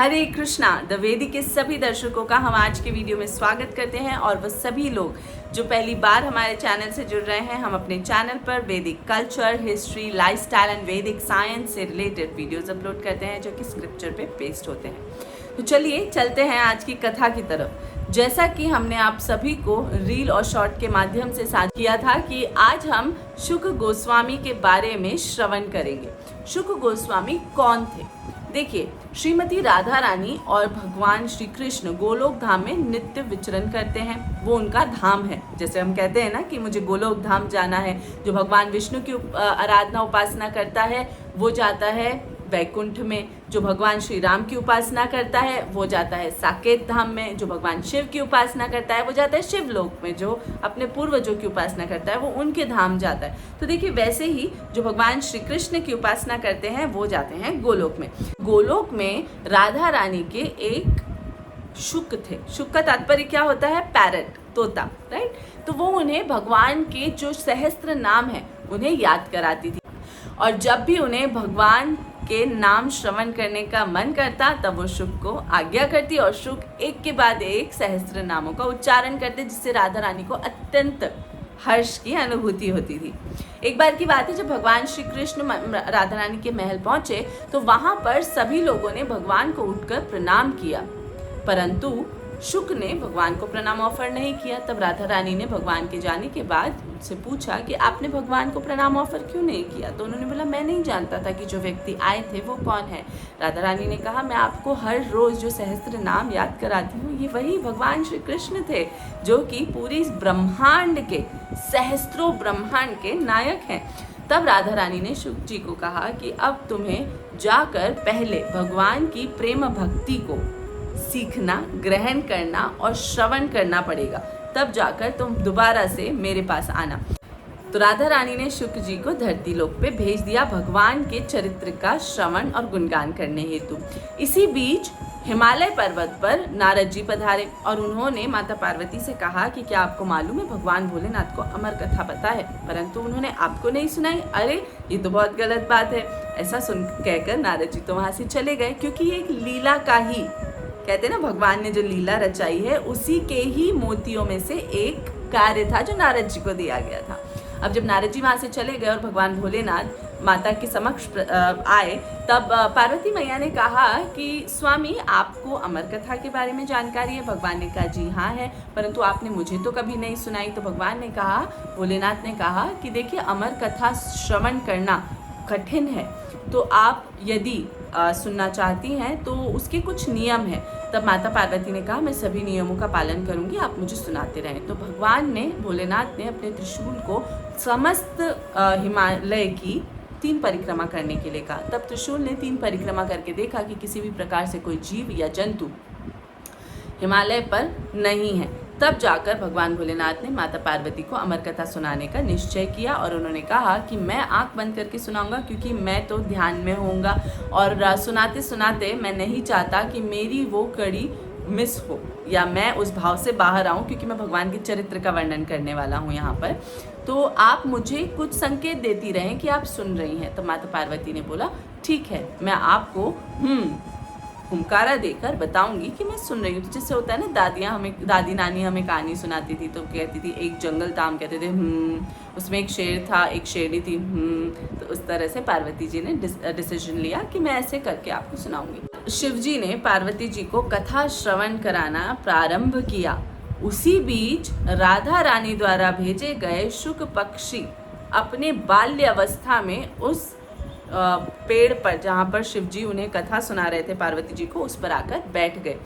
हरे Krishna. The वैदिक के सभी दर्शकों का हम आज के वीडियो में स्वागत करते हैं और वह सभी लोग जो पहली बार हमारे चैनल से जुड़ रहे हैं। हम अपने चैनल पर वैदिक कल्चर, हिस्ट्री, लाइफस्टाइल एंड वैदिक साइंस से रिलेटेड वीडियोस अपलोड करते हैं जो कि स्क्रिप्चर पे पेस्ट होते हैं। तो चलिए चलते हैं आज की कथा की तरफ। जैसा कि हमने आप सभी को रील और शॉर्ट के माध्यम से साझा किया था कि आज हम शुक गोस्वामी के बारे में श्रवण करेंगे। शुक गोस्वामी कौन थे? देखिए, श्रीमती राधा रानी और भगवान श्री कृष्ण गोलोक धाम में नित्य विचरण करते हैं। वो उनका धाम है। जैसे हम कहते हैं ना कि मुझे गोलोक धाम जाना है। जो भगवान विष्णु की आराधना उपासना करता है वो जाता है वैकुंठ में। जो भगवान श्री राम की उपासना करता है वो जाता है साकेत धाम में। जो भगवान शिव की उपासना करता है वो जाता है शिवलोक में। जो अपने पूर्वजों की उपासना करता है वो उनके धाम जाता है। तो देखिए, वैसे ही जो भगवान श्री कृष्ण की उपासना करते हैं वो जाते हैं गोलोक में। गोलोक में राधा रानी के एक शुक थे। शुक का तात्पर्य क्या होता है? पैरट, तोता, राइट। तो वो उन्हें भगवान के जो सहस्त्र नाम है उन्हें याद कराती थी और जब भी उन्हें भगवान के नाम श्रवण करने का मन करता तब वो शुक को आज्ञा करती और शुक एक के बाद एक सहस्त्र नामों का उच्चारण करते, जिससे राधा रानी को अत्यंत हर्ष की अनुभूति होती थी। एक बार की बात है, जब भगवान श्री कृष्ण राधा रानी के महल पहुंचे तो वहां पर सभी लोगों ने भगवान को उठकर प्रणाम किया, परंतु शुक ने भगवान को प्रणाम ऑफर नहीं किया। तब राधा रानी ने भगवान के जाने के बाद उनसे पूछा कि आपने भगवान को प्रणाम ऑफर क्यों नहीं किया? तो उन्होंने बोला, मैं नहीं जानता था कि जो व्यक्ति आए थे वो कौन है। राधा रानी ने कहा, मैं आपको हर रोज जो सहस्त्र नाम याद कराती हूँ ये वही भगवान श्री कृष्ण थे जो कि पूरी ब्रह्मांड के सहस्त्रों ब्रह्मांड के नायक हैं। तब राधा रानी ने शुक जी को कहा कि अब तुम्हें जाकर पहले भगवान की प्रेम भक्ति को सीखना, ग्रहण करना और श्रवण करना पड़ेगा, तब जाकर तुम दोबारा से मेरे पास आना। तो राधा रानी ने शुक जी को धरती लोक पे भेज दिया भगवान के चरित्र का श्रवण और गुणगान करने हेतु। इसी बीच हिमालय पर्वत पर नारद जी पधारे और उन्होंने माता पार्वती से कहा कि क्या आपको मालूम है भगवान भोलेनाथ को अमर कथा पता है? परंतु उन्होंने आपको नहीं सुनाई। अरे ये तो बहुत गलत बात है। ऐसा सुन कहकर नारद जी तो वहां से चले गए, क्योंकि ये एक लीला का ही, कहते हैं ना, भगवान ने जो लीला रचाई है उसी के ही मोतियों में से एक कार्य था जो नारद जी को दिया गया था। अब जब नारद जी वहां से चले गए और भगवान भोलेनाथ माता के समक्ष आए, तब पार्वती मैया ने कहा कि स्वामी, आपको अमर कथा के बारे में जानकारी है? भगवान ने कहा, जी हाँ है, परंतु आपने मुझे तो कभी नहीं सुनाई। तो भगवान ने कहा, भोलेनाथ ने कहा कि देखिए, अमर कथा श्रवण करना कठिन है, तो आप यदि सुनना चाहती हैं तो उसके कुछ नियम हैं। तब माता पार्वती ने कहा, मैं सभी नियमों का पालन करूंगी, आप मुझे सुनाते रहें। तो भगवान ने, भोलेनाथ ने अपने त्रिशूल को समस्त हिमालय की 3 परिक्रमा करने के लिए कहा। तब त्रिशूल ने 3 परिक्रमा करके देखा कि किसी भी प्रकार से कोई जीव या जंतु हिमालय पर नहीं है। तब जाकर भगवान भोलेनाथ ने माता पार्वती को अमर कथा सुनाने का निश्चय किया और उन्होंने कहा कि मैं आंख बंद करके सुनाऊंगा, क्योंकि मैं तो ध्यान में होऊंगा और सुनाते सुनाते मैं नहीं चाहता कि मेरी वो कड़ी मिस हो या मैं उस भाव से बाहर आऊं, क्योंकि मैं भगवान के चरित्र का वर्णन करने वाला हूं यहाँ पर। तो आप मुझे कुछ संकेत देती रहें कि आप सुन रही हैं। तो माता पार्वती ने बोला, ठीक है, मैं आपको हुंकारा देकर बताऊंगी कि मैं सुन रही हूँ। तो जैसे होता है ना, दादी नानी हमें कहानी सुनाती थी तो कहती थी, एक जंगल था, हम कहते थे उसमें एक शेर था, एक शेरनी थी। तो उस तरह से पार्वती जी ने डिसीजन लिया कि मैं ऐसे करके आपको सुनाऊंगी। शिव जी ने पार्वती जी को कथा श्रवण कराना प्रारंभ किया। उसी बीच राधा रानी द्वारा भेजे गए शुक पक्षी अपने बाल्य अवस्था में उस पेड़ पर, जहाँ पर शिव जी उन्हें कथा सुना रहे थे पार्वती जी को, उस पर आकर बैठ गए।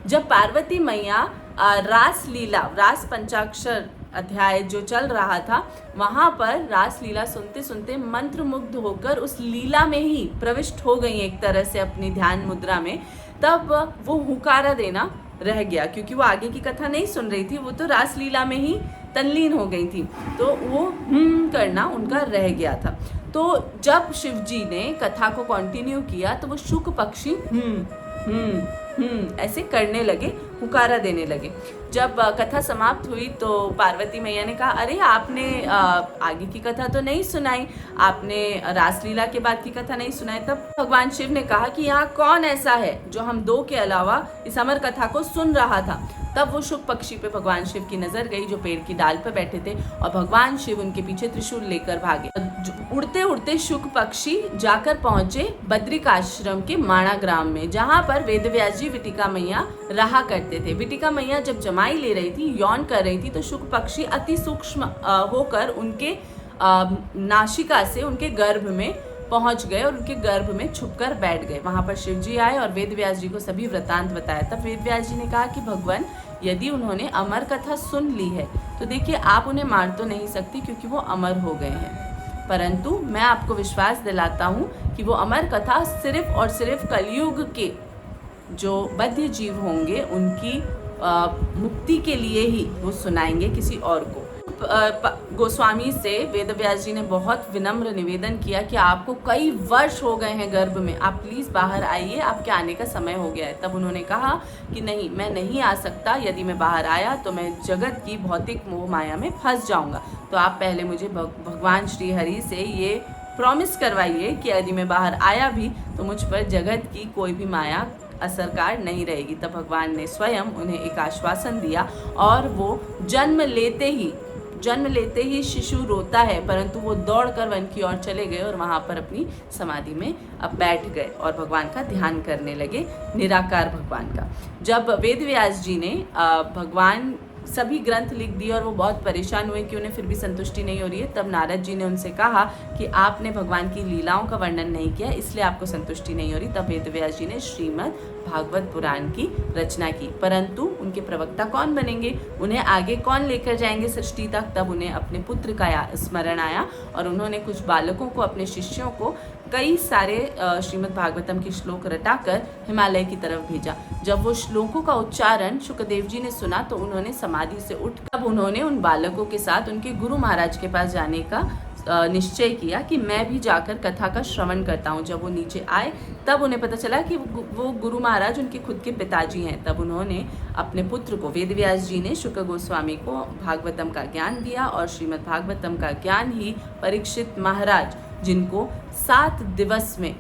जब पार्वती मैया रास पंचाक्षर अध्याय जो चल रहा था वहाँ पर रास लीला सुनते सुनते मंत्रमुग्ध होकर उस लीला में ही प्रविष्ट हो गई एक तरह से अपनी ध्यान मुद्रा में, तब वो हुंकारा देना रह गया, क्योंकि वो आगे की कथा नहीं सुन रही थी, वो तो रास लीला में ही तल्लीन हो गई थी। तो वो करना उनका रह गया था। तो जब शिव जी ने कथा को कंटिन्यू किया तो वो शुक पक्षी ऐसे करने लगे, हुकारा देने लगे। जब कथा समाप्त हुई तो पार्वती मैया ने कहा, अरे आपने आगे की कथा तो नहीं सुनाई, आपने रासलीला के बाद की कथा नहीं सुनाई। तब भगवान शिव ने कहा कि यहाँ कौन ऐसा है जो हम दो के अलावा इस अमर कथा को सुन रहा था। तब वो शुक पक्षी पे भगवान शिव की नजर गई जो पेड़ की डाल पर बैठे थे, और भगवान शिव उनके पीछे त्रिशूल लेकर भागे। उड़ते उड़ते शुक पक्षी जाकर पहुंचे बद्रिकाश्रम के माणा ग्राम में, जहां पर वेदव्यास जी विटिका मैया रहा करते थे। विटिका मैया जब जमाई ले रही थी, यौन कर रही थी, तो शुक पक्षी अति सूक्ष्म होकर उनके नासिका से उनके गर्भ में पहुंच गए और उनके गर्भ में छुपकर बैठ गए। वहां पर शिव जी आए और वेदव्यास जी को सभी वृतांत बताया। तब वेदव्यास जी ने कहा कि भगवान, यदि उन्होंने अमर कथा सुन ली है तो देखिए आप उन्हें मार तो नहीं सकती क्योंकि वो अमर हो गए हैं, परंतु मैं आपको विश्वास दिलाता हूँ कि वो अमर कथा सिर्फ और सिर्फ कलयुग के जो बद्ध जीव होंगे उनकी मुक्ति के लिए ही वो सुनाएंगे किसी और को। गोस्वामी से वेदव्यास जी ने बहुत विनम्र निवेदन किया कि आपको कई वर्ष हो गए हैं गर्भ में, आप प्लीज बाहर आइए, आपके आने का समय हो गया है। तब उन्होंने कहा कि नहीं, मैं नहीं आ सकता, यदि मैं बाहर आया तो मैं जगत की भौतिक मोह माया में फंस जाऊंगा। तो आप पहले मुझे भगवान श्री हरि से ये प्रॉमिस करवाइए कि यदि मैं बाहर आया भी तो मुझ पर जगत की कोई भी माया असरकार नहीं रहेगी। तब भगवान ने स्वयं उन्हें एक आश्वासन दिया और वो जन्म लेते ही शिशु रोता है, परंतु वो दौड़कर वन की ओर चले गए और वहां पर अपनी समाधि में अब बैठ गए और भगवान का ध्यान करने लगे, निराकार भगवान का। जब वेदव्यास जी ने भगवान सभी ग्रंथ लिख दिए और वो बहुत परेशान हुए कि उन्हें फिर भी संतुष्टि नहीं हो रही है, तब नारद जी ने उनसे कहा कि आपने भगवान की लीलाओं का वर्णन नहीं किया, इसलिए आपको संतुष्टि नहीं हो रही। तब वेदव्यास जी ने श्रीमद् भागवत पुराण की रचना की, परंतु उनके प्रवक्ता कौन बनेंगे, उन्हें आगे कौन लेकर जाएंगे सृष्टि तक, तब उन्हें अपने पुत्र का स्मरण आया और उन्होंने कुछ बालकों को, अपने शिष्यों को कई सारे श्रीमद् भागवतम के श्लोक रटाकर हिमालय की तरफ भेजा। जब वो श्लोकों का उच्चारण शुकदेव जी ने सुना तो उन्होंने समाधि से उठ, तब उन्होंने उन बालकों के साथ उनके गुरु महाराज के पास जाने का निश्चय किया कि मैं भी जाकर कथा का श्रवण करता हूँ। जब वो नीचे आए तब उन्हें पता चला कि वो गुरु महाराज उनके खुद के पिताजी हैं। तब उन्होंने अपने पुत्र को, वेदव्यास जी ने शुक गोस्वामी को भागवतम का ज्ञान दिया और श्रीमद् भागवतम का ज्ञान ही परीक्षित महाराज, जिनको 7 दिवस में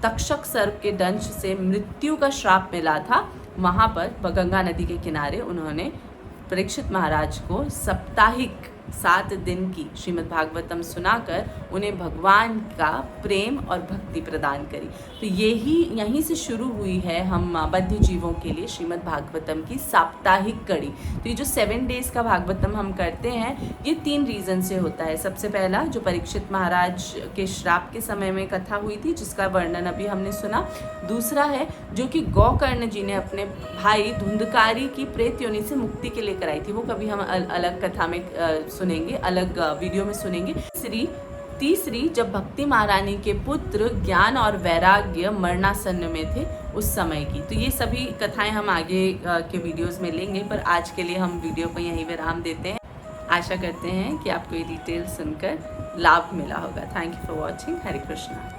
तक्षक सर्प के दंश से मृत्यु का श्राप मिला था, वहाँ पर गंगा नदी के किनारे उन्होंने परीक्षित महाराज को साप्ताहिक 7 दिन की श्रीमद् भागवतम सुनाकर उन्हें भगवान का प्रेम और भक्ति प्रदान करी। तो यहीं से शुरू हुई है हम बद्ध जीवों के लिए श्रीमद् भागवतम की साप्ताहिक कड़ी। तो ये जो 7 डेज का भागवतम हम करते हैं, ये 3 रीज़न से होता है। सबसे पहला जो परीक्षित महाराज के श्राप के समय में कथा हुई थी, जिसका वर्णन अभी हमने सुना। दूसरा है जो कि गौकर्ण जी ने अपने भाई धुंधकारी की प्रेत योनि से मुक्ति के लिए कराई थी, वो कभी हम अलग कथा में सुनेंगे, अलग वीडियो में सुनेंगे। तीसरी जब भक्ति महारानी के पुत्र ज्ञान और वैराग्य मरणासन्न में थे उस समय की। तो ये सभी कथाएं हम आगे के वीडियोस में लेंगे, पर आज के लिए हम वीडियो को यहीं विराम देते हैं। आशा करते हैं कि आपको ये डिटेल सुनकर लाभ मिला होगा। Thank you for watching. Hare Krishna.